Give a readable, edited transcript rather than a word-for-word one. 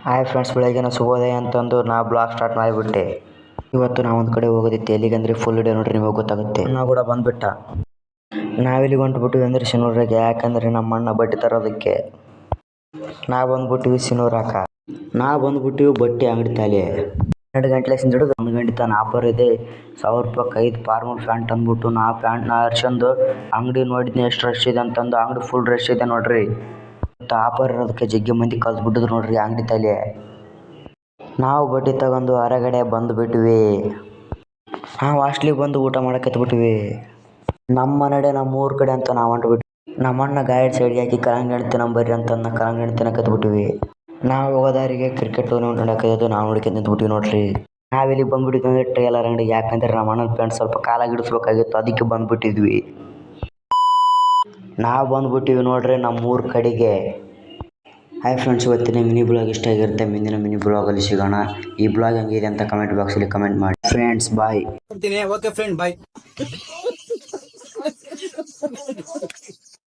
Hi friends, ಬೆಳಗ್ಗಿನ ಶುಭೋದಯ ಅಂತಂದು ನಾ ಬ್ಲಾಗ್ ಸ್ಟಾರ್ಟ್ ಮಾಡಿಬಿಟ್ಟೆ. ಇವತ್ತು ನಾವು ಒಂದು ಕಡೆ ಹೋಗೋದಿತ್ತೆ. ಎಲ್ಲಿಗಂದ್ರೆ ಫುಲ್ ಡೇ ನೋಡ್ರಿ, ನಿಮಗೆ ಗೊತ್ತಾಗುತ್ತೆ. ನಾ ಕೂಡ ಬಂದ್ಬಿಟ್ಟ. ನಾವೆಲ್ಲಿಗೆ ಹೊಂಟ್ಬಿಟ್ಟಿವಿ ಅಂದ್ರೆ ಶಿನೂರಾಗೆ. ಯಾಕಂದ್ರೆ ನಮ್ಮ ಅಣ್ಣ ಬಟ್ಟೆ ತರೋದಕ್ಕೆ. ನಾ ಬಂದ್ಬಿಟ್ಟಿವಿ ಶಿನೂರಾಕ. ನಾ ಬಂದ್ಬಿಟ್ಟಿವಿ ಬಟ್ಟೆ ಅಂಗಡಿ ತಾಲಿ. 2 ಗಂಟೆ ಹಿಡಿದು 1 ಗಂಟೆ ತನಕ ಆಫರ್ ಇದೆ. 1000 ರೂಪಾಯಿಗೆ 5 ಫಾರ್ಮಲ್ ಪ್ಯಾಂಟ್ ಅಂದ್ಬಿಟ್ಟು ನಾ ಪ್ಯಾಂಟ್ನ ಹರ್ಸ್ಕೊಂಡು ಅಂಗಡಿ ನೋಡಿದ್ನಿ ಎಷ್ಟು ರಶ್ ಇದೆ ಅಂತಂದು. ಅಂಗಡಿ ಫುಲ್ ರಶ್ ಇದೆ ನೋಡ್ರಿ. ಆಫರ್ ಇರೋದಕ್ಕೆ ಜಗ್ಗಿ ಮಂದಿ ಕಲ್ತ್ಬಿಟ್ಟಿದ್ರು ನೋಡ್ರಿ ಅಂಗಡಿ ತಲೆ. ನಾವು ಬಟ್ಟೆ ತಗೊಂಡು ಹೊರಗಡೆ ಬಂದುಬಿಟ್ವಿ. ನಾವು ಹಾಸ್ಟ್ಲಿಗೆ ಬಂದು ಊಟ ಮಾಡಕತ್ಬಿಟ್ವಿ. ನಮ್ಮ ನಡೆ ನಮ್ಮ ಊರ ಕಡೆ ಅಂತ ನಾವು ಹೊಂಟ್ಬಿಟ್ವಿ. ನಮ್ಮ ಅಣ್ಣ ಗಾಡಿ ಸೈಡ್ಗೆ ಹಾಕಿ ಕಲ್ಲಂಗಡಿ ಹಣ್ಣು ತಿನ್ನಂಬರ್ರಿ ಅಂತಂದು ಕಲ್ಲಂಗಡಿ ಹಣ್ಣು ತಿನ್ನಕತ್ಬಿಟ್ವಿ. ನಾವು ಹೋಗೋದಾರಿಗೆ ಕ್ರಿಕೆಟ್ ಟೂರ್ನಮೆಂಟ್ ನೋಡಕತ್ತಿದ್ದು. ನಾವು ನೋಡ್ಕೊಂಡು ನಿಂತ್ಬಿಟ್ವಿ ನೋಡ್ರಿ. ನಾವಿಲ್ಲಿ ಬಂದ್ಬಿಟ್ಟಿದ್ವಿ ಅಂದರೆ ಟೈಲರ್ ಅಂಗಡಿಗೆ. ಯಾಕಂದ್ರೆ ನಮ್ಮ ಅಣ್ಣನ ಪ್ಯಾಂಟ್ ಸ್ವಲ್ಪ ಕಾಲಾಗಿ ಇಡಿಸ್ಬೇಕಾಗಿತ್ತು, ಅದಕ್ಕೆ ಬಂದ್ಬಿಟ್ಟಿದ್ವಿ. ನಾವು ಬಂದ್ಬಿಟ್ಟಿವಿ ನೋಡ್ರಿ ನಮ್ಮ ಊರ ಕಡೆಗೆ. ಹಾಯ್ ಫ್ರೆಂಡ್ಸ್, ಇವತ್ತಿನ ಮಿನಿ ಬ್ಲಾಗ್ ಇಷ್ಟ ಆಗಿರುತ್ತೆ. ಮುಂದಿನ ಮಿನಿ ಬ್ಲಾಗಲ್ಲಿ ಸಿಗೋಣ. ಈ ಬ್ಲಾಗ್ ಹೆಂಗಿದೆ ಅಂತ ಕಮೆಂಟ್ ಬಾಕ್ಸಲ್ಲಿ ಕಮೆಂಟ್ ಮಾಡಿ ಫ್ರೆಂಡ್ಸ್. ಬಾಯ್. ಓಕೆ ಫ್ರೆಂಡ್, ಬಾಯ್.